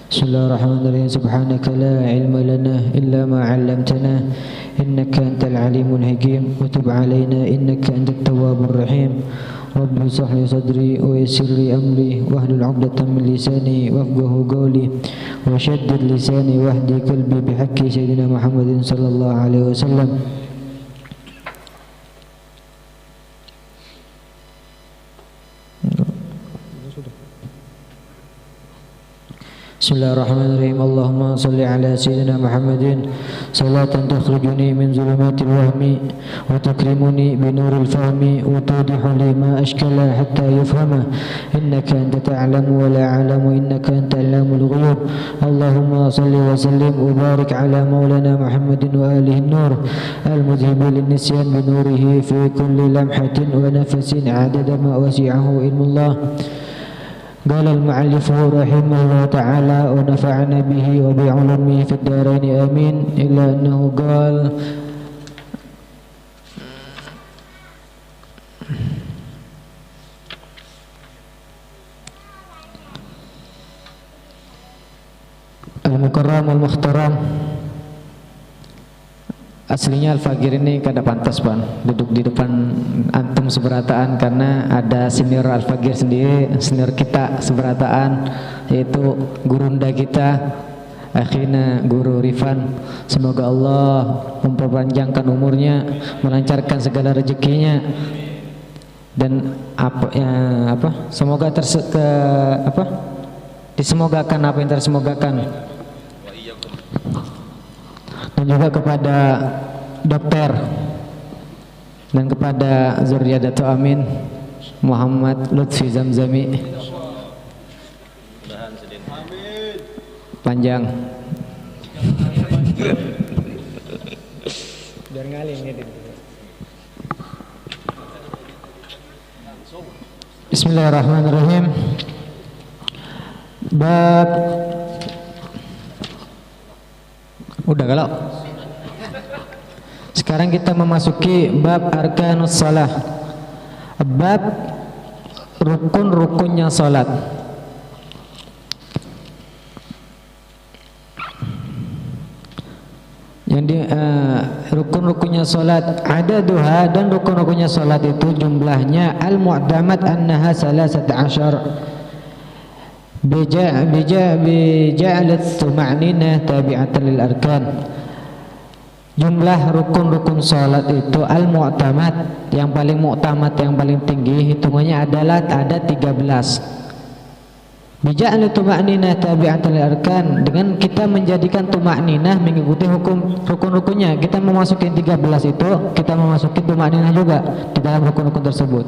Bismillahirrahmanirrahim. Subhanaka la ilma lana illa ma 'allamtana innaka antal alimul hakim wa tub 'alaina innaka antat tawwabur rahim. Rabbi shrah li sadri wa yassir li amri wahlul 'uqdatam min lisani wafqahu qawli wa shaddid lisani wahdi qalbi bihaqqi sayyidina Muhammadin sallallahu alaihi wasallam. Bismillahirrahmanirrahim. Allahumma salli ala sayyidina Muhammadin salatan tukhrijuni min zulumatil wahmi wa tukrimuni bi nuril fahmi wa tudihu li ma ashkala hatta yufhama innaka anta ta'lamu wa la a'lamu innaka anta allamul ghuyub. Allahumma salli wa sallim wa barik ala maulana Muhammadin wa alihi nur al-mudhibi lin-nisyan bi nurihi fi kulli lamhatin wa nafasin 'adada ma wasi'ahu ilmullah. قال المؤلف رحمه الله تعالى ونفعنا به وبعلومه في الدارين آمين إلا أنه قال Al-Mukarram Al-Mukhtaram. Aslinya Al-Fagir ini kada pantas Pan duduk di depan antum seberataan, karena ada senior Al-Fagir sendiri, senior kita seberataan, yaitu gurunda kita akhirnya Guru Rifan. Semoga Allah memperpanjangkan umurnya, melancarkan segala rezekinya, dan semoga disemogakan apa yang tersemogakan. Dan juga kepada dokter dan kepada Zuriadatu Amin Muhammad Lutfi Zamzami, panjang biar ngalir ngedit. Bismillahirrahmanirrahim. Bab udah kalau sekarang kita memasuki bab arkanus shalah, bab rukun-rukunnya salat. Yang di rukun-rukunnya salat ada duha, dan rukun-rukunnya salat itu jumlahnya al-mu'tamad annaha 13 bija'alat tuma'ninah tabi'atan lil arkan. Jumlah rukun-rukun salat itu al-mu'tamad, yang paling mu'tamad, yang paling tinggi hitungannya adalah ada 13. Bija'alat tuma'ninah tabi'atan lil arkan, dengan kita menjadikan tuma'ninah mengikuti hukum rukun-rukunnya. Kita memasuki 13 itu, kita memasuki tuma'ninah juga di dalam rukun-rukun tersebut.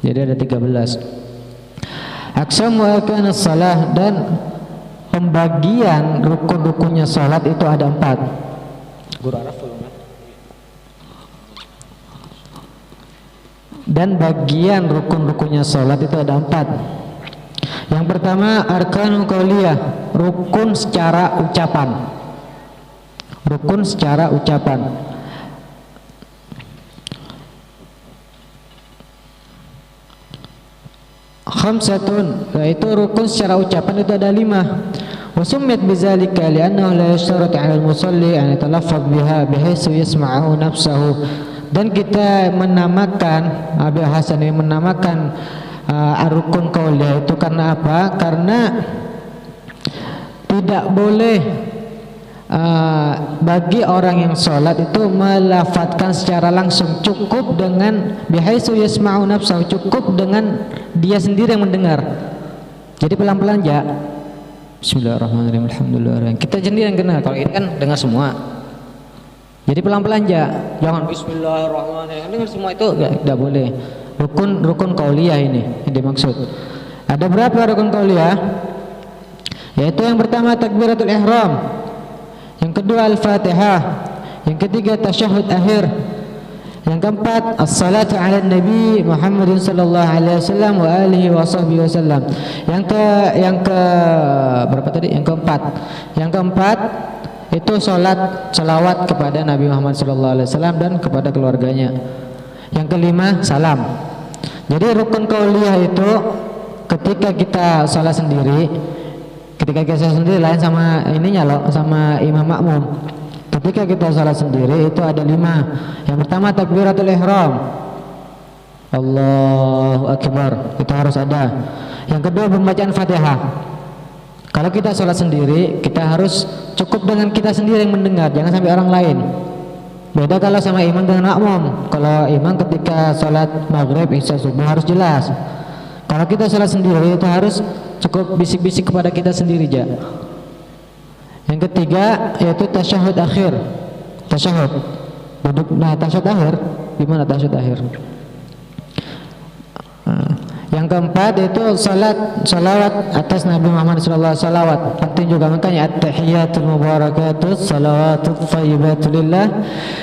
Jadi ada 13. Aqsamu arkanus shalah, dan pembagian rukun-rukunnya salat itu ada 4. Dan bagian rukun-rukunnya salat itu ada 4. Yang pertama arkanul qauliyah, rukun secara ucapan. Rukun secara ucapan. Khamsatun, yaitu rukun secara ucapan itu ada 5. Wasumiyat bizalika li'annahu la yashtarat 'ala al-musalli an yatalaffaz biha bihaitsu yasma'u nafsahu. Dan kita menamakan, Abi Hasan ini menamakan rukun qauliyah itu karena apa? Karena tidak boleh bagi orang yang sholat itu melafatkan secara langsung, cukup dengan bihaitsu yasma'u nafsahu, cukup dengan dia sendiri yang mendengar. Jadi pelan-pelan aja. Bismillahirrahmanirrahim, alhamdulillah. Kita sendiri yang dengar, kalau ini kan dengar semua. Jadi pelan-pelan aja. Jangan bismillahirrahmanirrahim, dengar semua itu enggak boleh. Rukun qauliyah ini yang dimaksud. Ada berapa rukun qauliyah? Yaitu yang pertama takbiratul ihram, yang kedua al-fatihah, yang ketiga tasyahud akhir, yang keempat as-salatu ala nabi Muhammadin sallallahu alaihi wasallam wa alihi wa sahbihi wasallam. Yang keempat itu salawat kepada Nabi Muhammad sallallahu alaihi wasallam dan kepada keluarganya. Yang kelima salam. Jadi rukun qauliyah itu ketika kita salat sendiri Ketika kita sholat sendiri lain sama ininya loh, sama imam makmum. Ketika kita sholat sendiri itu ada 5. Yang pertama takbiratul ihram, Allahu Akbar, itu harus ada. Yang kedua pembacaan Fatihah. Kalau kita sholat sendiri, kita harus cukup dengan kita sendiri yang mendengar, jangan sampai orang lain. Beda kalau sama imam dengan makmum. Kalau imam ketika sholat maghrib, isya, subuh harus jelas. Kalau kita sholat sendiri itu harus cukup bisik-bisik kepada kita sendiri aja. Yang ketiga yaitu tasyahud akhir. Tasyahud. Duduk, nah tasyahud akhir. Gimana tasyahud akhir? Yang keempat itu salawat atas Nabi Muhammad SAW. Salawat penting juga, makanya at-tahiyatul mubarakatuh salawatut thayyibatu lillah.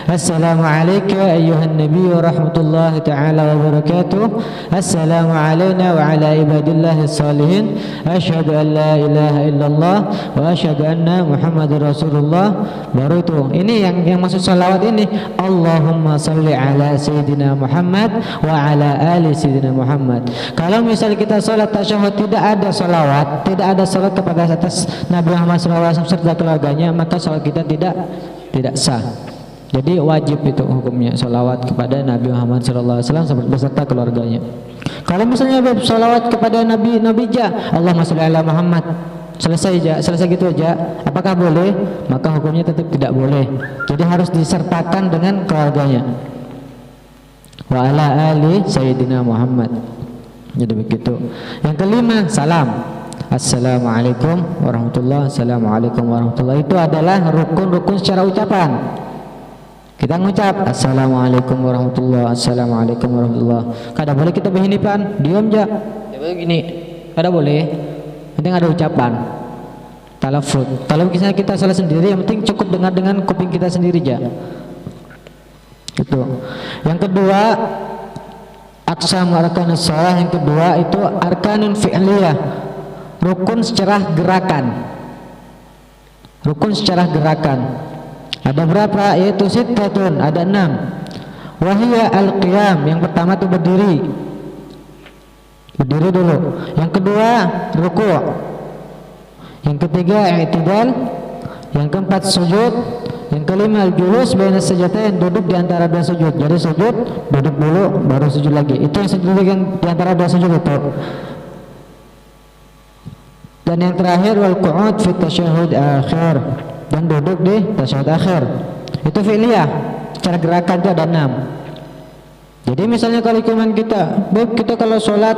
Assalamu alayka ayyuhan nabiy wa rahmatullahi ta'ala wa barakatuh. Assalamu alayna wa ala ibadillahi salihin. Asyhadu an la ilaha illallah wa asyhadu anna Muhammadar Rasulullah. Baru itu. Ini yang maksud salawat ini. Allahumma salli ala sayyidina Muhammad wa ala ali sayyidina Muhammad. Kalau misalnya kita sholat tasyahud tidak ada salawat, tidak ada salat kepada atas Nabi Muhammad SAW serta keluarganya, maka sholat kita tidak sah. Jadi wajib itu hukumnya salawat kepada Nabi Muhammad SAW beserta keluarganya. Kalau misalnya salawat kepada Nabi Allahumma sholli ala Muhammad, selesai gitu aja, apakah boleh? Maka hukumnya tetap tidak boleh. Jadi harus disertakan dengan keluarganya. Wa ala ali sayyidina Muhammad. Jadi begitu. Yang kelima, salam. Assalamualaikum warahmatullahi. Assalamualaikum warahmatullahi. Itu adalah rukun-rukun secara ucapan. Kita mengucap Assalamualaikum warahmatullahi. Assalamualaikum warahmatullahi. Kada boleh kita berhinipan, diam aja. Ya begini. Kada boleh. Penting ada ucapan. Talafut. Kalau misalnya kita salah sendiri, yang penting cukup dengar dengan kuping kita sendiri aja. Itu. Yang kedua, aqsam arkanus shalah. Yang kedua itu arkanun fi'liyah, rukun secara gerakan. Rukun secara gerakan ada berapa? Yaitu sittatun, ada 6. Wahiyya al-qiyam, yang pertama itu berdiri dulu. Yang kedua ruku'. Yang ketiga i'tidal. Yang keempat sujud. Yang kelima al-julus baina sajdatain, duduk di antara dua sujud. Jadi sujud, duduk dulu, baru sujud lagi. Itu yang sujud yang di antara dua sujud itu. Dan yang terakhir wal qu'ud fi tasyahud akhir, dan duduk di tasyahud akhir. Itu fi'liyah, secara gerakan itu ada 6. Jadi misalnya kalau iman kita kalau sholat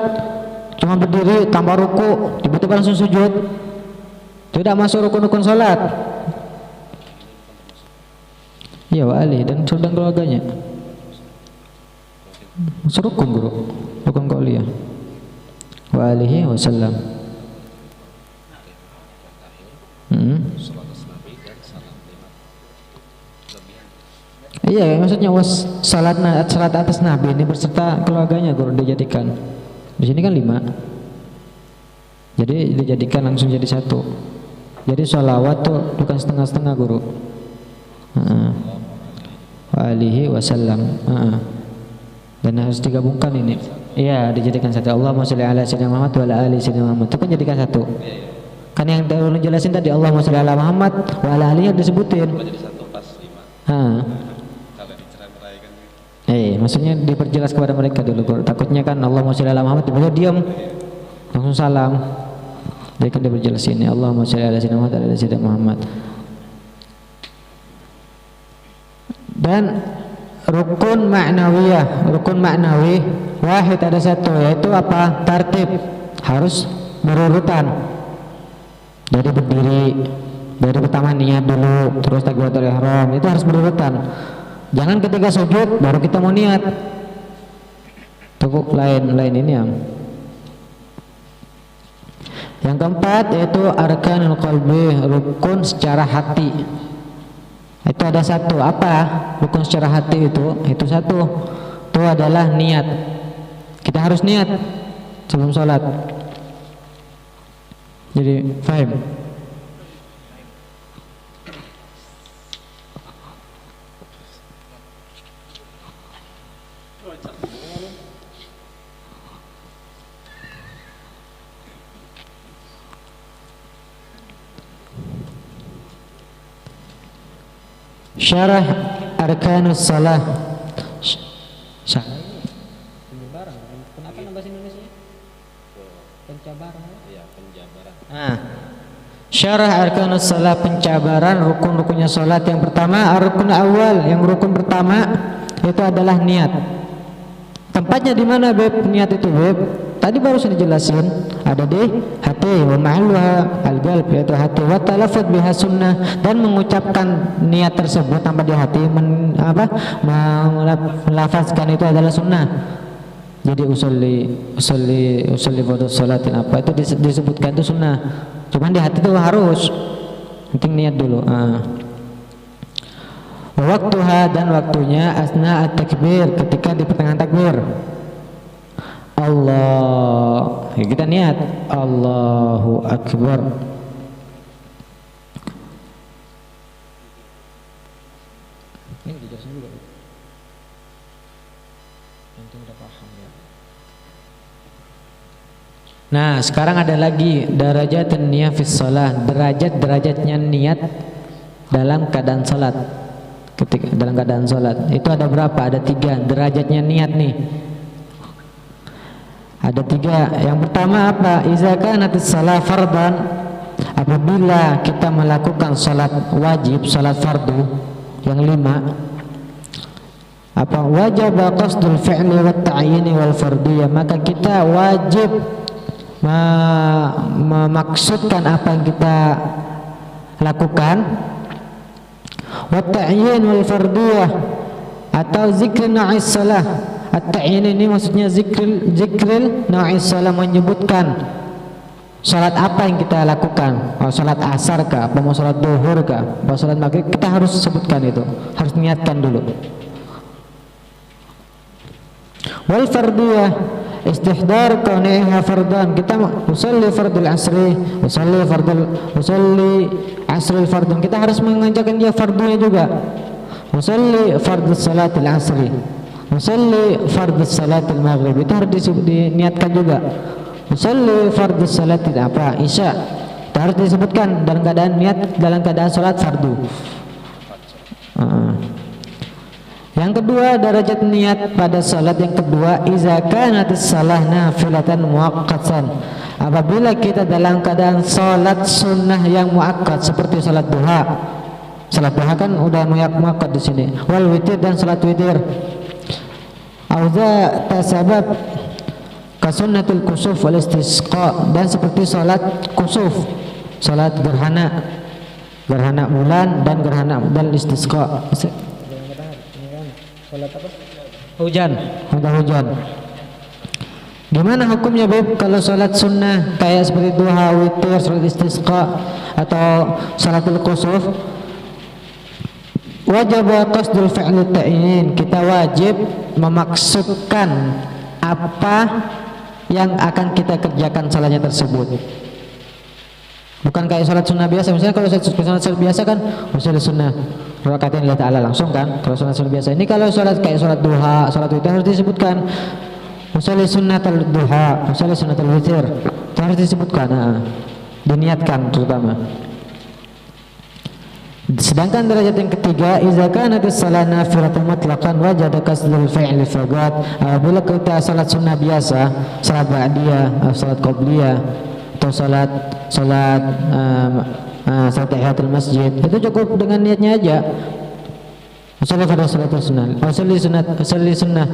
cuma berdiri tanpa ruku, tiba-tiba langsung sujud, tidak masuk rukun-rukun sholat. Ya wa ali dan keluarganya. Serukun guru, rukun qauliyah. Wa alihi wasallam. Iya, maksudnya salat atas Nabi ini berserta keluarganya guru dijadikan. Di sini kan 5. Jadi dijadikan langsung jadi 1. Jadi sholawat tuh bukan setengah-setengah guru. Wa alihi wasallam. Dan harus digabungkan ini. Iya, dijadikan 1. Allahumma sholli ala sayyidina Muhammad wa ala ali sayyidina Muhammad. Itu kan jadikan 1. Kan yang dahulu jelasin tadi Allahumma sholli ala Muhammad wa ala alihi disebutin. Jadi 1 pas 5. Kalau dicerai-ceraikan. Maksudnya diperjelas kepada mereka dulu. Takutnya kan Allahumma sholli ala Muhammad tiba-tiba diam. Langsung salam. Jadi kan diperjelas ini Allahumma sholli ala sayyidina Muhammad wa ala ali sayyidina Muhammad. Dan rukun ma'nawiyah, rukun ma'nawi wahid ada 1, yaitu apa? Tartib, harus berurutan. Jadi berdiri, dari pertama niat dulu, terus takbiratul ihram, itu harus berurutan. Jangan ketika sujud baru kita mau niat. Cukup lain ini yang keempat yaitu arkanul qalbi, rukun secara hati. Itu ada 1. Apa rukun secara hati itu? Itu 1. Itu adalah niat. Kita harus niat sebelum sholat. Jadi faham? Syarah arkanus salah. Kenapa nama bahasa Indonesia? Pencabaran. Iya, penjabaran. Syarah arkanus salah, pencabaran rukun-rukunnya salat. Yang pertama rukun awal, yang rukun pertama itu adalah niat. Tempatnya di mana, Beb? Niat itu, Beb, tadi baru saya dijelasin, ada di hati, wa ma'alluha al-qalb, yaitu hati, wa talaffuz biha sunnah, dan mengucapkan niat tersebut tanpa di hati, melafazkan itu adalah sunnah. Jadi usolli fardhu salatin apa itu disebutkan itu sunnah. Cuman di hati itu harus, penting niat dulu. Waktuha, dan waktunya asna at-takbir, ketika di pertengahan takbir. Allah, ya, kita niat Allahu Akbar. Ini dijelasin juga. Udah paham ya. Nah, sekarang ada lagi darajatun niyah fis shalah, derajatnya niat dalam keadaan salat. Ketika dalam keadaan salat itu ada berapa? Ada 3 derajatnya niat nih. Ada 3. Yang pertama apa? Iza kanatis shalah fardan, apabila kita melakukan salat wajib, salat fardu. Yang 5, apa? Wajib qasdul fi'li wat ta'yini wal fardiyah, maka kita wajib memaksudkan apa yang kita lakukan. Wat ta'yin wal fardiyah, atau zikr na'is salah. At-ta'yin ini maksudnya zikril na'is salah, menyebutkan salat apa yang kita lakukan. Oh, salat asar kah, apa mau salat duhur kah, apa salat maghrib, kita harus sebutkan itu, harus niatkan dulu. Wal fardiyah istihdar kauniha fardan, kita usolli fardul asri, usolli asrul fardun, kita harus mengajarkan dia fardunya juga. Usolli fardus salatil asri, usolli fardus salatil maghrib, itu harus diniatkan juga. Usolli fardus salatil apa, isya, itu harus disebutkan dalam keadaan niat, dalam keadaan salat fardu. Yang kedua, derajat niat pada salat yang kedua, iza kanatis salah nafilatan muaqqatan, apabila kita dalam keadaan salat sunnah yang muakkad seperti salat duha. Salat duha kan udah muakkad di sini. Wal witir, dan salat witir. Auza tasabab ka sunnatul kusuf wal istisqa, dan seperti salat kusuf, salat gerhana bulan dan gerhana dan istisqa. Salat apa? Hujan. Gimana hukumnya, Beb, kalau salat sunnah kayak seperti duha, witir, salat istisqa atau salatul kusuf? Wajib qasdul fi'li ta'yin, kita wajib memaksudkan apa yang akan kita kerjakan salatnya tersebut. Bukan kayak salat sunnah biasa. Misalnya kalau salat biasa kan salat sunnah rakaatain lillahi ta'ala langsung kan, kalau salat sunnah biasa. Ini kalau salat kayak salat duha, salat witir harus disebutkan usolli sunnatul duha, usolli sunnatul witir, itu harus disebutkan, diniatkan terutama. Sedangkan derajat yang ketiga, iza kanatis salat nafilatan mutlaqan wajada qasdul fi'li faqat, apabila kita salat sunnah biasa, salat ba'diyah, salat qabliyah, atau salat tahiyatul masjid, itu cukup dengan niatnya aja. Usolli pada salatul sunnah, usolli sunnah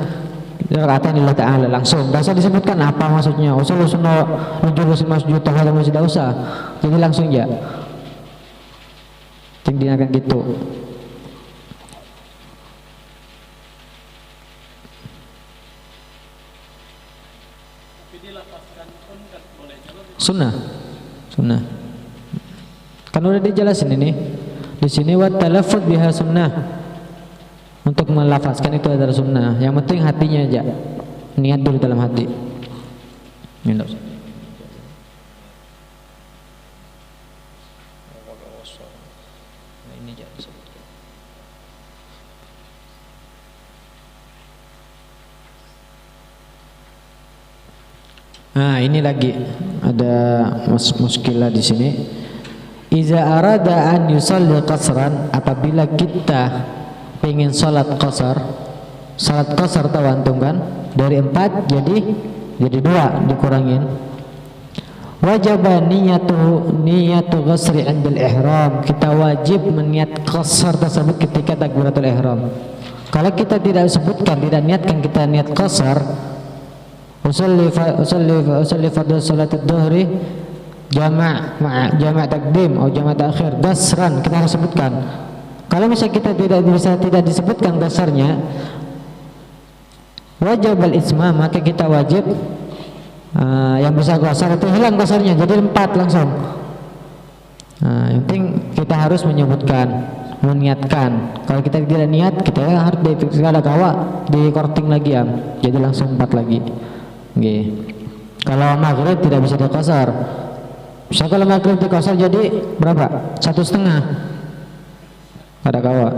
rakaatain lillahi ta'ala langsung, enggak usah disebutkan apa maksudnya. Usolli sunnah nujul masjid tahiyatul masjid, enggak usah, jadi langsung aja tingginya kan gitu. Sunnah kan udah dijelasin ini di sini, wa talaffuz biha sunnah, untuk melafazkan itu adalah sunnah. Yang penting hatinya aja, niat dulu dalam hati. Nah, ini lagi ada muskilah di sini. Iza arada an yusalli qasran, apabila kita pengen salat qasar. Salat qasar tahu antum kan? Dari 4 jadi 2 dikurangin. Wajaba niyatu qasri 'inda al-ihram. Kita wajib meniat qasar tersebut ketika takbiratul ihram. Kalau kita tidak sebutkan, tidak niatkan kita niat qasar, usalli fardhu salatid dhuhri jama' takdim atau jama' ta'khir qasran, kita harus sebutkan. Kalau misalnya kita tidak disebutkan qasarnya, wajib al-isma, maka kita wajib yang bisa qasar itu hilang qasarnya, jadi 4 langsung. Yang penting kita harus menyebutkan, meniatkan. Kalau kita tidak niat, kita harus ada kawa di korting lagi ya, jadi langsung 4 lagi. Okay. Kalau maghrib tidak bisa diqasar. Bisa kalau maghrib diqasar jadi berapa? 1,5. Ada kawa.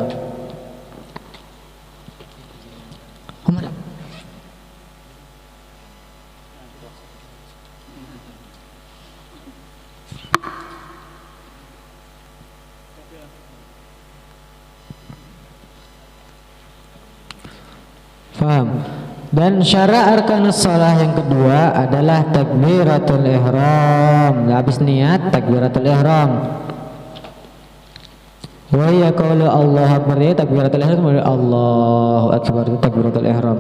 Faham? Dan syarat arkanus shalah yang kedua adalah takbiratul ihram. Habis niat takbiratul ihram. Wa ya qaulu Allahu akbar, takbiratul ihram, Allahu akbar, takbiratul ihram.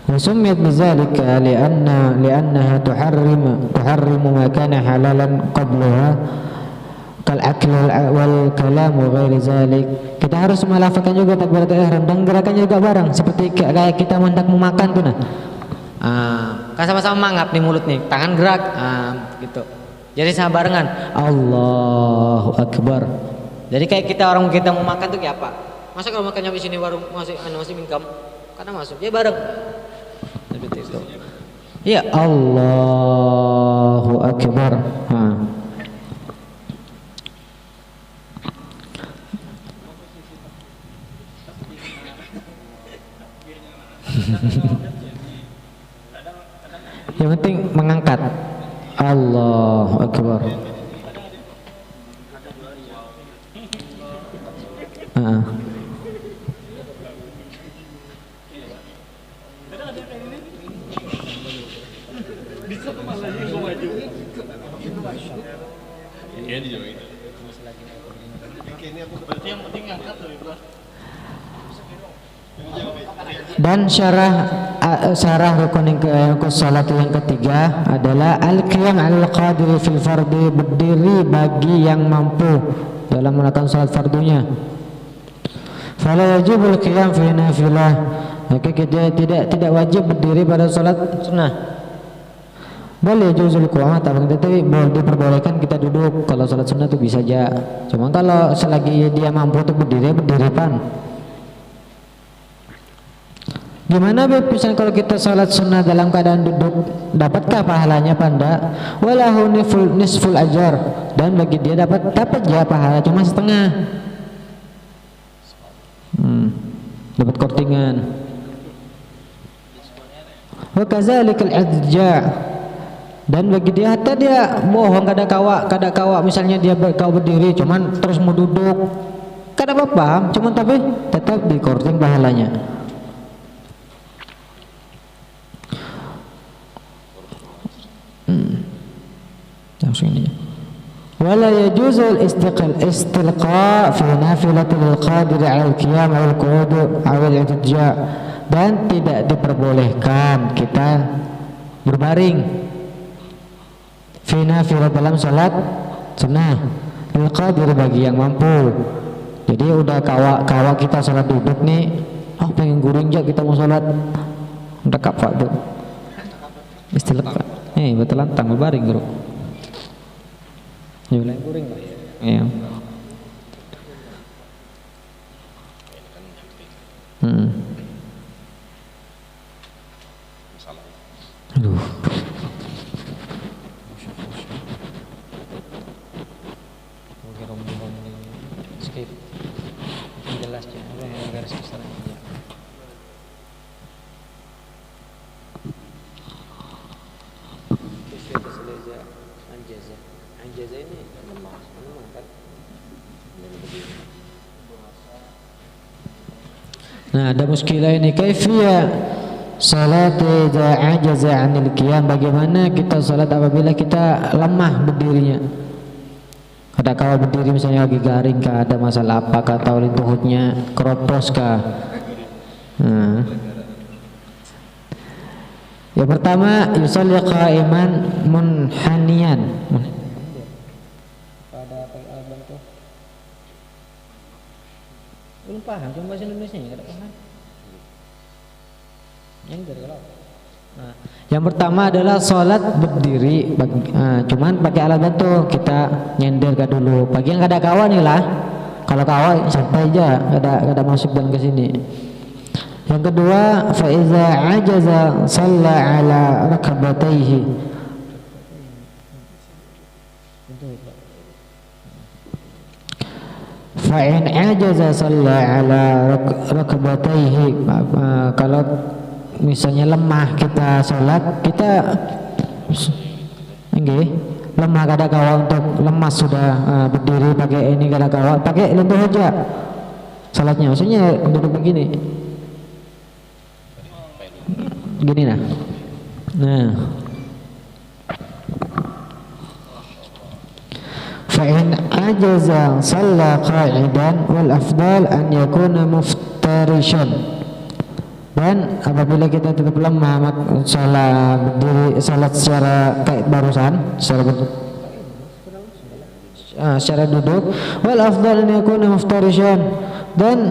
Wa summiyat bidzalika li'annaha tuharrimu ma kana halalan qablaha kal akl wal kalam wa ghairi zalik. Kita harus melafazkan juga takbiratul ihram dan gerakannya juga bareng, seperti kayak kita hendak memakan tuh nah. Kan sama-sama mangap nih mulut nih, tangan gerak gitu. Jadi sama barengan Allahu akbar. Jadi kayak kita mau makan tuh kayak apa? Masa kalau makannya di sini baru masih mingkam? Karena masuk dia bareng. Seperti itu. Ya Allahu akbar. Yang penting mengangkat Allahu akbar. Dan syarah rukun yang salat yang ketiga adalah al-qiyam al-qadir fil fardhi, berdiri bagi yang mampu dalam melakukan salat fardunya. Fala yajibul qiyam fi nafilah, maka kita tidak wajib berdiri pada salat sunnah. Boleh juzul qu'ud, tapi diperbolehkan kita duduk kalau salat sunnah itu bisa aja. Cuma kalau selagi dia mampu untuk berdiri pan. Gimana misalnya kalau kita salat sunnah dalam keadaan duduk, dapatkah pahalanya panda? Walahu nisful ajar, dan bagi dia dapat aja pahala cuma setengah. Dapat kortingan. Wa kadzalikal adja, dan bagi dia hatta dia bohong kada kawa misalnya dia kau berdiri cuman terus mau duduk, kada apa-apa, cuman tapi tetap di korting pahalanya. Wala yajuzul istilqa fi nafilatil qadir 'ala al-qiyam wal qu'ud aw al-i'tija, dan tidak diperbolehkan kita berbaring fi nafilah dalam salat sunnah lil qadir bagi yang mampu. Jadi udah kawa kita salat duduk nih, pengen guring aja kita mau salat, udah kapak tuh istilqa betul lantang berbaring bro. Mulai guring lah. Iya. Aduh. Skip. Jelas ya, garis besar aja. Selesai. Anjaza ini lemah kan. Nah, ada muskilah ini, kaifiyah salat idza ajaza 'anil qiyam, bagaimana kita salat apabila kita lemah berdirinya. Ada kawal berdiri misalnya lagi garing kah, ada masalah apakah, atau lintuhnya keropos kah. Nah, yang pertama yusalli qa'iman munhaniyan. Pada apa abang tuh? Belum paham, cuma bahasa Indonesia nya enggak paham. Nah, yang pertama adalah sholat berdiri, cuman pakai alat bantu, kita nyenderkan dulu. Bagi yang ada kawan nih lah, kalau kawan santai aja, ada masuk dan ke sini. Yang kedua, fa iza ajaza shalla ala rakabatayhi. Fa in ajaza shalla ala rakabatayhi. Kalau misalnya lemah kita sholat, kita lemah kada kawa untuk lemas sudah berdiri pakai ini kada kawa, pakai lentuh aja sholatnya, maksudnya duduk begini gini nah. Fa in ajaza shalla qa'idan wal afdal an yakuna muftarishan. Dan apabila kita tetap lemah, salat berdiri, salat secara kayak barusan, secara duduk, wal afdal an yakuna muftarishan, dan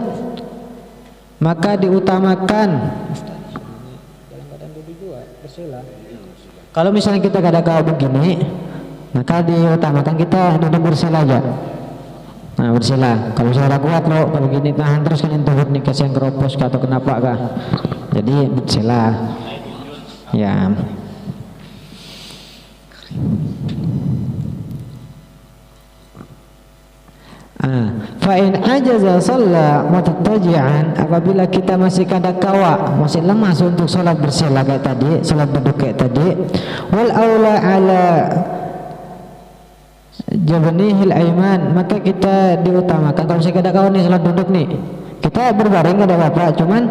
maka diutamakan kalau misalnya kita kada kau begini, maka diutamakan kita duduk bersila aja. Nah, bersila. Kalau saya kuat loh, kalau gini tahan terus kan intubut nih, kasih yang keropos atau kenapa kah? Jadi bersila. Ya. Fa in ajaza shalla mutattaji'an, apabila kita masih kada kawa, masih lemas untuk salat bersila kayak tadi, salat duduk kayak tadi, wal aula ala jabanihil aiman, maka kita diutamakan kalau saya kada kawan nih salat duduk nih, kita berbaring ada apa-apa, cuman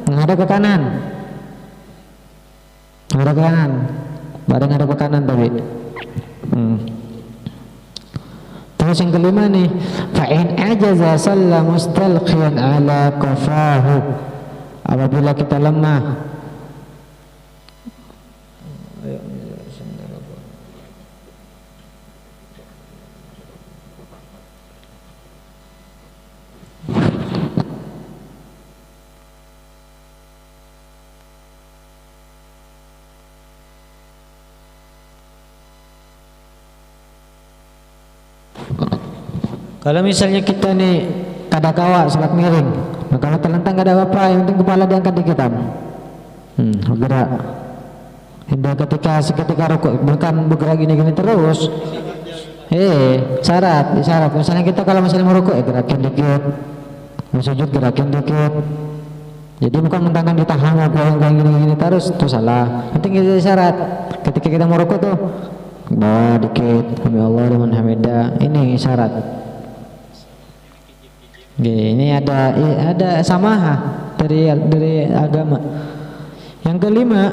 menghadap ke kanan, menghadap ke kanan, baring ada ke kanan tapi. Terus yang kelima nih, fa in ajaza shalla mustalqiyan ala qafahu, apabila kita lemah kalau misalnya kita nih kada kawa salat miring, nah kalau terlentang kada apa-apa, yang penting kepala diangkat dikit bergerak. Hingga ketika rukuk bukan bergerak gini-gini terus. Syarat. Misalnya kita kalau misalnya mau rukuk gerakin dikit, mau sujud gerakin dikit. Jadi bukan mentangkan ditahan apa yang gini-gini terus, itu salah. Penting itu syarat. Ketika kita mau rukuk tuh bawa dikit, Sami Allah liman hamidah, ini syarat. Ini ada samaha dari agama. Yang kelima,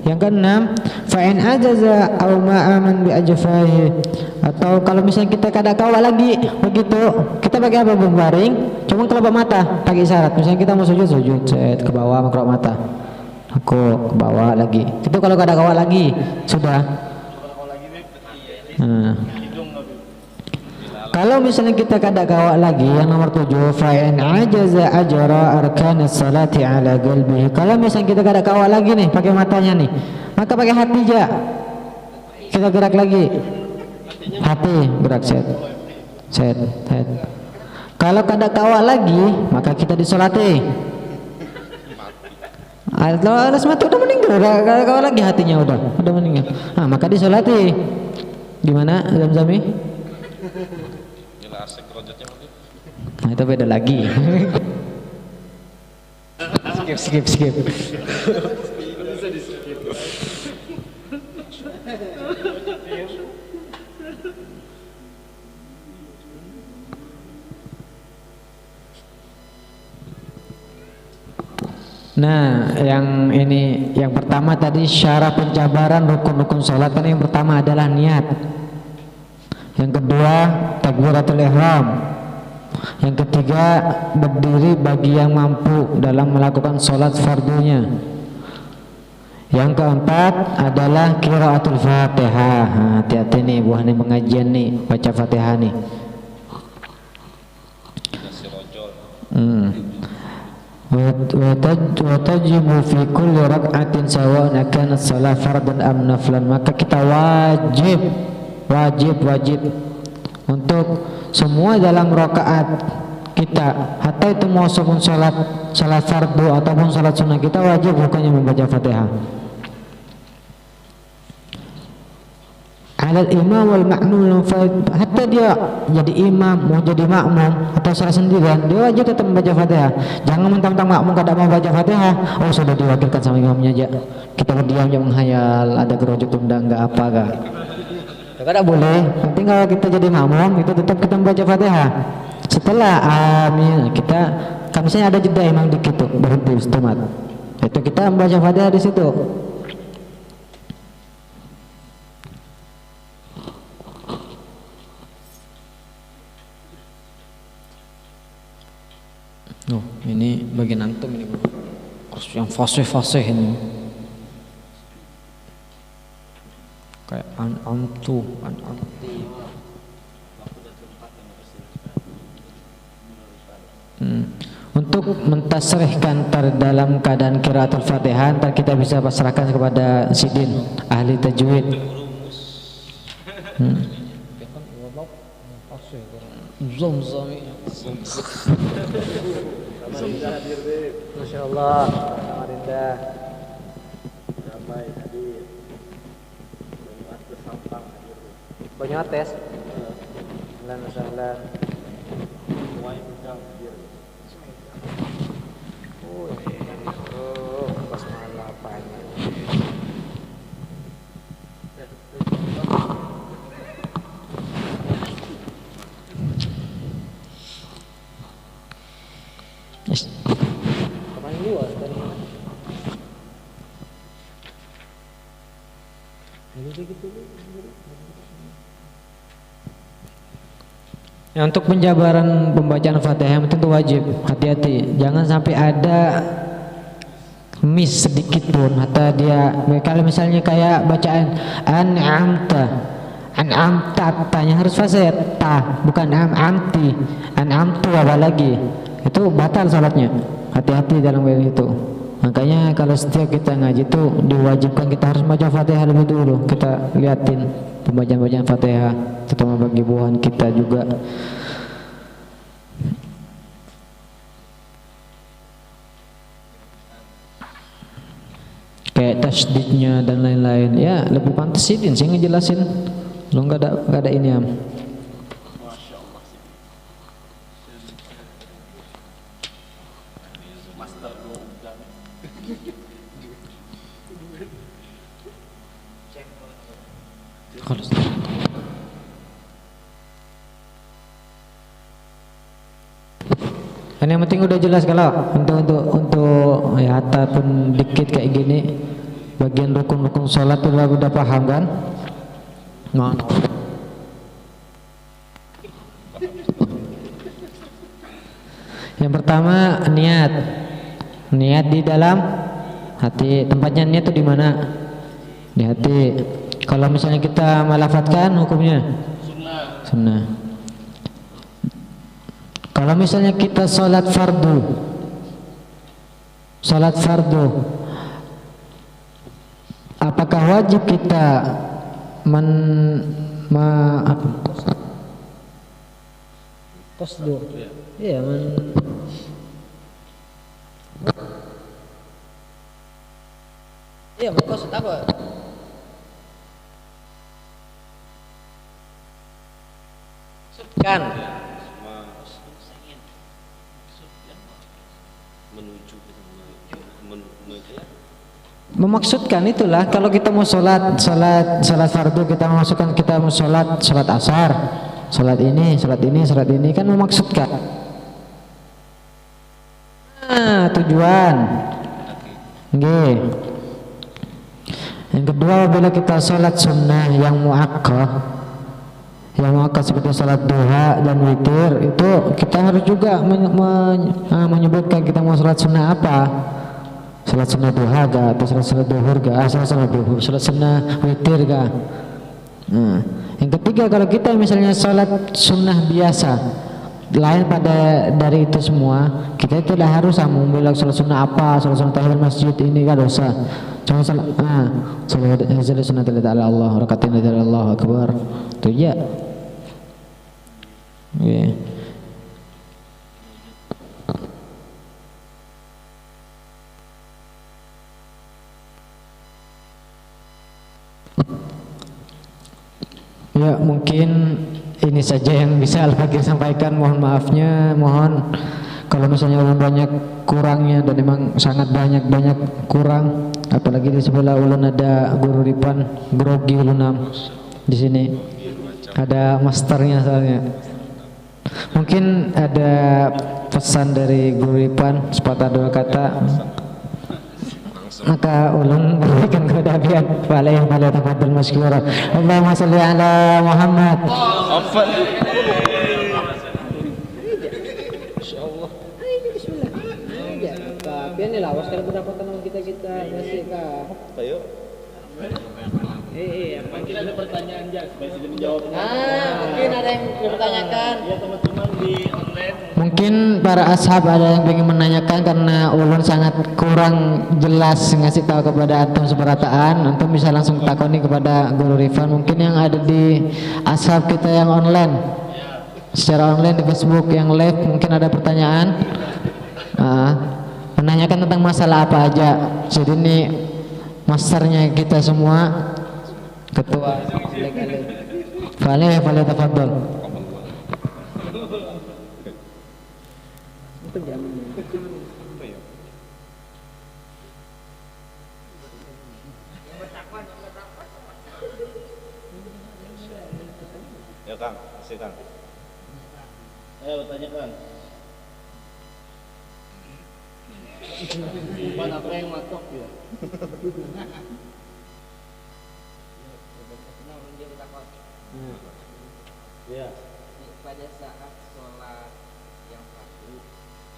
Yang keenam, fa in ajaza aw ma'aman bi ajfahi, atau kalau misalnya kita kada kawa lagi begitu, kita pakai apa? Berbaring, cuma kelopak mata pakai isyarat. Misalnya kita mau sujud ke bawah kelopak mata. Aku ke bawah lagi. Itu kalau kada kawa lagi sudah. Kalau misalnya kita kada kawa lagi, yang nomor 7, fa in ajaza ajra arkanis salati ala qalbihi. Kalau misalnya kita kada kawa lagi nih pakai matanya nih, maka pakai hati aja. Kita gerak lagi. Hati gerak set. Kalau kada kawa lagi, maka kita disolati. Alas mati udah meninggal, kada kawa lagi hatinya udah meninggal. Maka disolati. Gimana Zami? Nah, itu beda lagi. skip. Nah, yang ini yang pertama tadi syarat penjabaran rukun-rukun sholat kan yang pertama adalah niat. Yang kedua takbiratul ihram. Yang ketiga berdiri bagi yang mampu dalam melakukan sholat fardunya. Yang keempat adalah qiraatul Fatihah. Nah, hati-hati nih buah nih pengajian nih baca Fatihah nih. Watajibu fi kulli rak'atin sawa'an kanat shalah fardan am naflan, maka kita wajib untuk semua dalam rakaat kita, hatta itu maupun salat fardu ataupun salat sunnah, kita wajib bukannya membaca Fatihah. Alal imam wal ma'mum, hatta dia jadi imam mau jadi makmum atau salat sendirian, dia wajib tetap membaca Fatihah. Jangan mentang-mentang makmum kada mau baca Fatihah, oh sudah diwakilkan sama imamnya aja, kita berdiam aja menghayal, ada gerojok tunda enggak apa kah? Kada boleh. Penting kalau kita jadi makmum itu tetap kita membaca Fatihah. Setelah amin kita kan misalnya ada jeda imam dikit tuh berhenti istimat, itu kita membaca Fatihah di situ. Oh, ini bagian antum ini harus yang fasih ini kayak anti. Untuk mentasrihkan dalam keadaan qiraatul Fatihah, ntar kita bisa pasrahkan kepada sidin ahli tajwid. Masya Allah, Amarinda ramai hadir, banyak tes, alhamdulillah. Pas malam apanya? Kapan luas tadi? Ya, untuk penjabaran pembacaan Fatihah tentu wajib, hati-hati, jangan sampai ada miss sedikit pun. Hatta dia kalau misalnya kayak bacaan an'amta tanya harus fasih ta, bukan amti, an'amtu apalagi, itu batal salatnya. Hati-hati dalam hal itu. Makanya kalau setiap kita ngaji itu diwajibkan kita harus baca Fatihah lebih dulu. Kita liatin pembacaan Fatihah, terutama bagi buahan kita juga. Kayak tasdidnya dan lain-lain, ya lebih pantas sidin sih ngejelasin. Lu nggak ada ini am. Kan yang penting udah jelas kalau untuk ya ataupun dikit kayak gini bagian rukun-rukun sholat udah paham kan? Nah. Yang pertama niat di dalam hati. Tempatnya niat itu di mana? Di hati. Kalau misalnya kita melafadzkan hukumnya sunnah. Kalau misalnya kita sholat fardu, apakah wajib kita qasdu? Iya, maksud apa? Kan memaksudkan itulah. Kalau kita mau sholat fardu, kita memasukkan kita mau sholat asar, sholat ini kan memaksudkan. Nah, tujuan Nggih. Yang kedua, bila kita sholat sunnah yang muakkad, seperti sholat duha dan witir, itu kita harus juga menyebutkan kita mau sholat sunnah apa. Sholat sunnah duha ga, atau sholat duhur ga, sholat sunnah witir ga. Yang ketiga, kalau kita misalnya sholat sunnah biasa, lain dari itu semua, kita tidak harus membilang sholat sunnah apa, sholat sunnah tahiyat masjid, ini kan dosa. Cuma sholat sunnah tidak ala Allah, rakaat tidak ala Allah akbar, itu ya. Okay. Ya, mungkin ini saja yang bisa Al-Fakir sampaikan. Mohon maafnya, mohon kalau misalnya banyak kurangnya, dan memang sangat banyak kurang. Apalagi di sebelah ulun ada guru Ripan, grogi ulunam di sini. Ada masternya soalnya. Mungkin ada pesan dari guru Ripan, sepatah dua kata. Maka ulun berikan kepada Abian yang paling tafadhal masykuran. Allahumma shalli ala Muhammad. Insyaallah. Ini bismillah. Ya, tapi ini lawas kalau pendapatan kita ngasih ka. Ayo. Mungkin ada pertanyaan aja supaya sudah menjawab. Mungkin ada yang bertanyakan. Ya, teman-teman di online. Mungkin para ashab ada yang ingin menanyakan, karena ulun sangat kurang jelas ngasih tahu kepada antum seperataan. Antum bisa langsung takoni kepada guru Rifan. Mungkin yang ada di ashab kita yang online, secara online di Facebook yang live, mungkin ada pertanyaan. Menanyakan tentang masalah apa aja. Jadi ini masternya kita semua, ketua Fale tafadhol. Ya Kang, kasih Kang. Ayo tanya Kang. Bukan apa yang matok ya. Ya. Pada saat sholat yang fardu,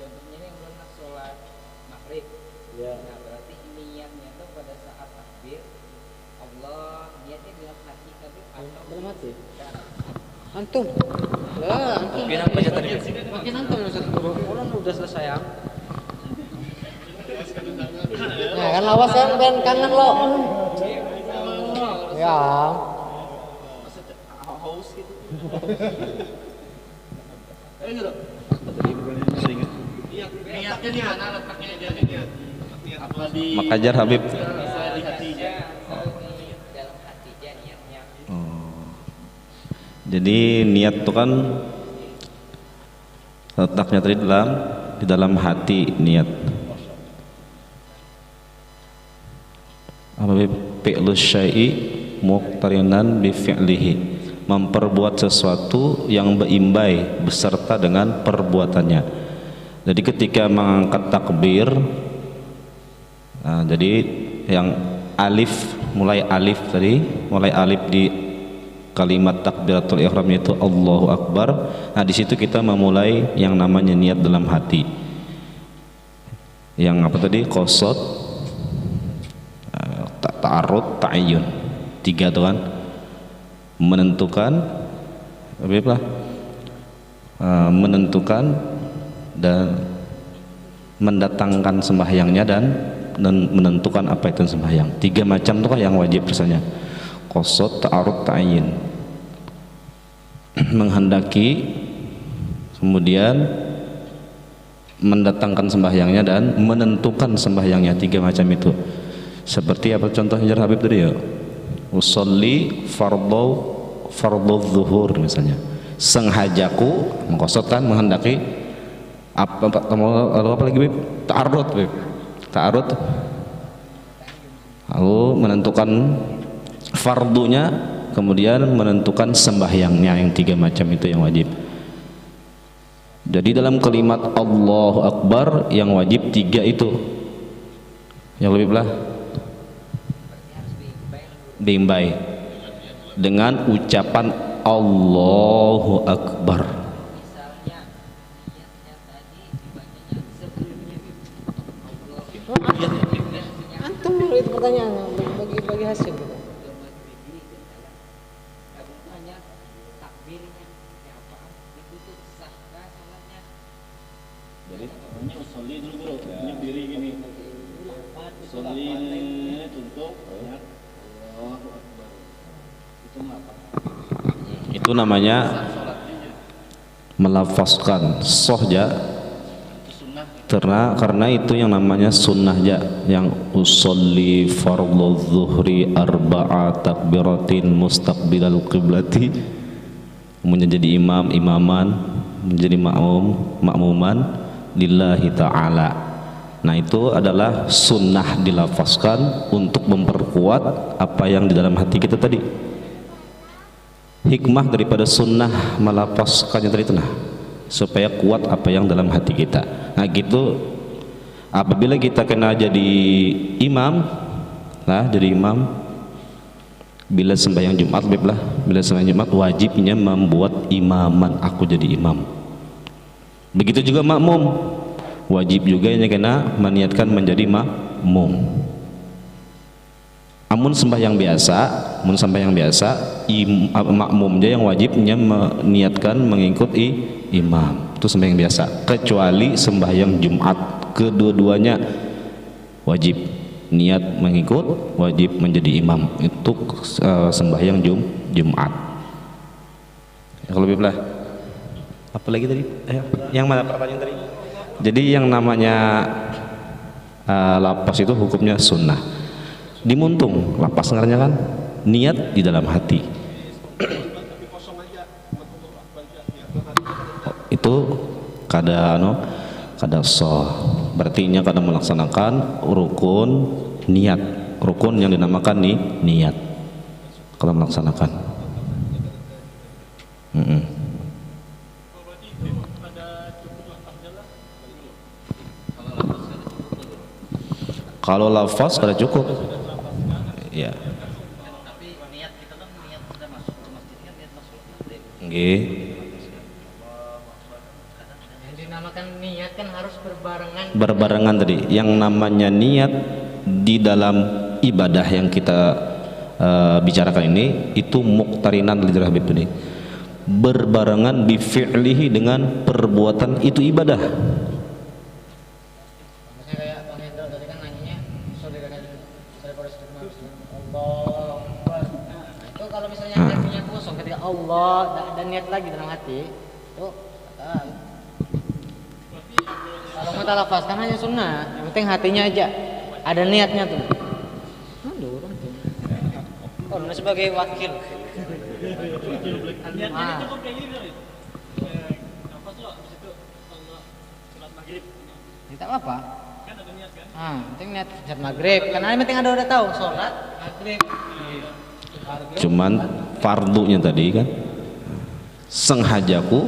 contohnya yang pernah sholat maghrib, Ya. nah berarti niatnya itu pada saat takbir Allah, niatnya dalam hati tapi atau Dalam hati. antum Lah, antum. Mungkin apa aja tadi? Makin antum Ustaz Guru. Orang udah selesai ya. Nah, kan lawas kan kangen lo. Ya. haus gitu. Niatnya di mana letaknya dia niat? Apa di Makajar Habib. di hatinya? Dalam hatinya niatnya. Jadi niat itu kan letaknya tadi di dalam hati niat. Apa fi'lu syai'i muqtarinan bi fi'lihi, memperbuat sesuatu yang berimbai beserta dengan perbuatannya. Jadi ketika mengangkat takbir, jadi yang mulai alif di kalimat takbiratul ihram itu Allahu Akbar. Nah di situ kita memulai yang namanya niat dalam hati. Yang apa tadi? Qasad, ta'arud, ta'ayyun. 3 tuh kan. Menentukan menentukan dan mendatangkan sembahyangnya, dan menentukan apa itu sembahyang. 3 macam tuh kan yang wajib rasanya. Qasad, ta'arud, ta'ayyun. Menghendaki, kemudian mendatangkan sembahyangnya, dan menentukan sembahyangnya. 3 macam itu. Seperti apa contohnya Habib tadi ya? Usolli fardhu zuhur misalnya. Sengajaku mengqasad kan, menghendaki apa lagi Bib? Ta'arud Bib. Ta'arud. Lalu menentukan fardunya, kemudian menentukan sembahyangnya. Yang 3 macam itu yang wajib. Jadi dalam kalimat Allahu Akbar yang wajib 3 itu. Yang lebih belah diimbai dengan ucapan Allahu Akbar. Misalnya niatnya tadi dibacanya sebelumnya Antum dulu itu pertanyaan bagi hasil gitu. hanya takbirnya ya apaan itu tuh sahkah salatnya. Jadi namanya usolli dulu bro, punya diri gini. Usolli untuk ya Allahu Akbar. Itu apa? Itu namanya melafazkan sohja, karena itu yang namanya sunnah ja, yang usolli fardhu zuhri arba'a takbiratin mustaqbilal qiblati, menjadi imam imaman, menjadi makmuman lillahi ta'ala. Nah itu adalah sunnah dilafazkan untuk memperkuat apa yang di dalam hati kita tadi. Hikmah daripada sunnah melafazkannya tadi itu nah, supaya kuat apa yang dalam hati kita. Nah gitu, apabila kita kena jadi imam, nah jadi imam, bila sembahyang Jumat, bila sembahyang Jumat wajibnya membuat imaman, aku jadi imam. Begitu juga makmum, wajib juga yang kena meniatkan menjadi makmum. Amun sembahyang biasa, makmumnya yang wajibnya meniatkan mengikuti imam. Itu sembahyang biasa. Kecuali sembahyang Jumat, kedua-duanya wajib niat mengikut, wajib menjadi imam. Itu sembahyang Jumat. Kalau lebih belah. Apa lagi tadi? Yang mana pertanyaan tadi? Jadi yang namanya lapas itu hukumnya sunnah. Dimuntung lapas ngaranya kan niat di dalam hati. Itu kada sah, berarti nya kada melaksanakan rukun niat, rukun yang dinamakan niat kalau melaksanakan. Kalau lafaz kada cukup. Ya. Tapi niat kita kan niat sudah masuk ke masjid kan niat masuk ke Nggih. Yang dinamakan niat kan harus Berbarengan tadi. Yang namanya niat di dalam ibadah yang kita bicarakan ini itu muqtarinan li Habib ini. Berbarengan bi fi'lihi dengan perbuatan itu ibadah. kayak Bang Hendro tadi kan nanyanya saudara Allah Akbar. Nah, itu kalau misalnya hatinya kosong ketika Allah dan niat lagi dalam hati itu kalau kita lafazkan hanya sunnah, yang penting hatinya aja ada niatnya tuh. Aduh, orang tuh. Oh, lu sebagai wakil. niatnya cukup kayak gini dari nafas lo habis itu sholat maghrib Tak apa. kan ada niat kan Penting niat sholat maghrib. Karena yang penting ada udah tahu sholat maghrib. Cuman fardunya tadi kan sengajaku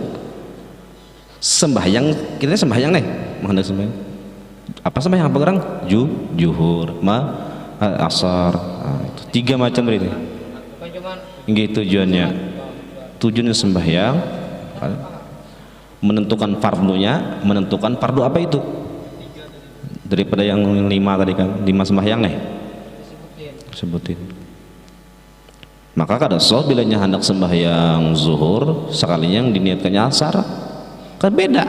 sembahyang, kita sembahyang nih menghendak sembahyang apa sembahyang apa gerang juhur asar, itu 3 macam itu Bukan cuman gitu tujuannya sembahyang menentukan fardunya, menentukan fardu apa itu daripada yang 5 tadi kan 5 sembahyang nih sebutin. Maka kada sah bilanya hendak sembahyang zuhur sekalinya yang diniatkannya asar kan beda.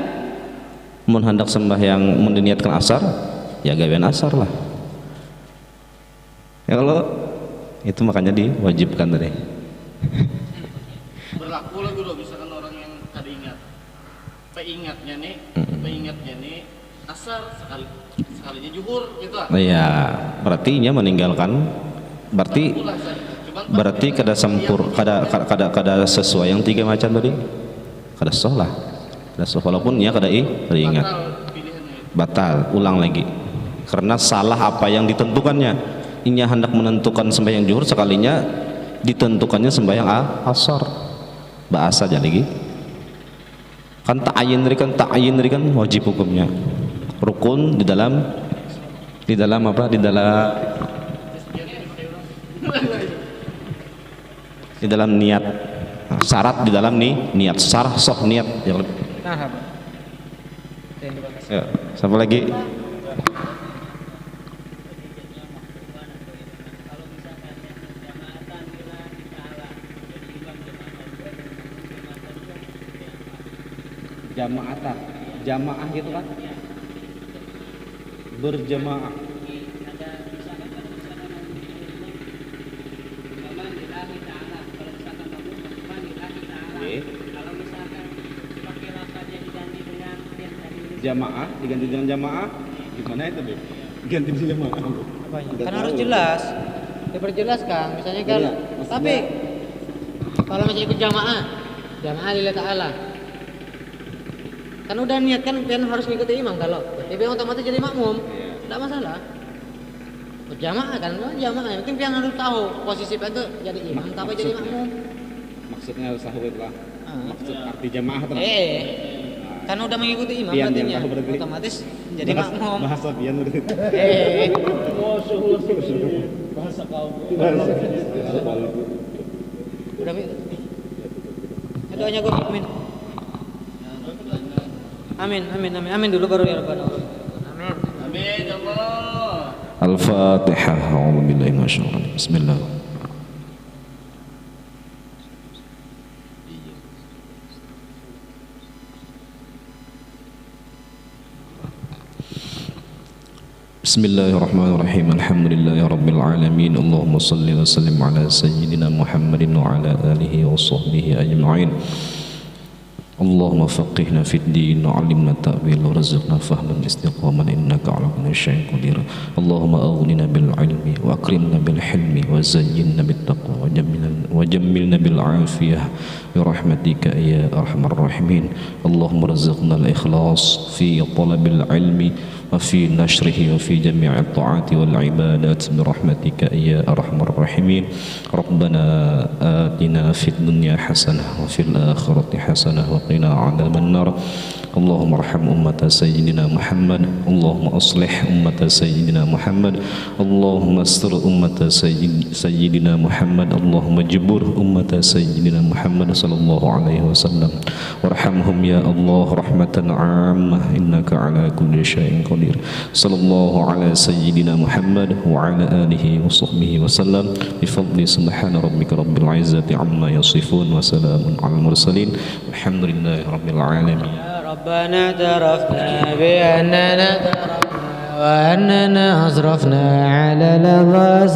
Mun hendak sembahyang mun diniatkan asar ya gawean asar lah. Ya kalau itu makanya diwajibkan tadi. berlaku lah dulu misalkan orang yang kada ingat peingatnya nih asar sekalinya juhur gitu ah. Iya, berarti nya meninggalkan berarti kada sempur kada sesuai yang 3 macam tadi. Kada sah lah. Kada sah walaupun nya kada ingat. Batal, ulang lagi. Karena salah apa yang ditentukannya. Inya hendak menentukan sembahyang zuhur sekalinya ditentukannya sembahyang asar. Bahasa aja lagi. Kan ta'yin dari kan wajib hukumnya. Rukun di dalam Di dalam apa? Di dalam niat. Nah, syarat di dalam niat. Syarah soh niat yang lebih. Nah, apa? Yang dibahas. Ya, siapa lagi? Jamaah gitu kan? Berjamaah. Jamaah diganti dengan jamaah gimana itu deh? Ganti dengan jamaah. Apanya? Kan harus jelas. Diperjelaskan misalnya kan. Iya, Tapi kalau misalnya ikut jamaah lillahi ta'ala. Kan udah niat kan pian harus ngikuti imam kalau. Tapi otomatis jadi makmum. Enggak masalah. Berjamaah kan, jamaah. Yang penting pian harus tahu posisi pian itu jadi imam tapi jadi makmum. Maksudnya harus tahu itulah. Maksud arti jamaah itu. Kan udah mengikuti imam Pian berarti yang tahu berarti. otomatis jadi makmum. Bahasa pian berarti. Bahasa kaum. Udah doanya gue amin. Amin dulu baru ya Rabbana. Amin. Amin ya Allah. Al-Fatihah. A'udzubillahi minasyaitonir rajim. Bismillah. Bismillahirrahmanirrahim. Alhamdulillahi rabbil alamin. Allahumma salli wa sallim ala sayyidina Muhammadin wa ala alihi wa sahbihi ajma'in. Allahumma faqihna fid din wa 'allimna ta'wil wa rizqna fahman istiqaman innaka 'ala kulli syai'in qadir. Allahumma aghnina bil 'ilmi wa akrimna bil hilmi wa zayyinna bit taqwa wa jammilna bil 'afiyah bi rahmatika ya arhamar rahimin. Allahumma rizqna al ikhlas fi talabil 'ilmi وفي نشره وفي جميع الطاعات والعبادات برحمتك يا أرحم الراحمين. ربنا آتنا في الدنيا حسنة وفي الآخرة حسنة وقنا عذاب النار. اللهم ارحم أمة سيدنا محمد. اللهم أصلح أمة سيدنا محمد. اللهم استر أمة سيدنا محمد. اللهم جبر أمة سيدنا محمد صلى الله عليه وسلم. وارحمهم يا الله رحمة عامة إنك على كل شيء قدير. صلى الله على سيدنا محمد وعلى آله وصحبه وسلم بفضل سبحان ربك رب العزة عما يصفون وسلام على المرسلين والحمد لله رب العالمين. ربنا اعترفنا بأننا وأننا أسرفنا على لظى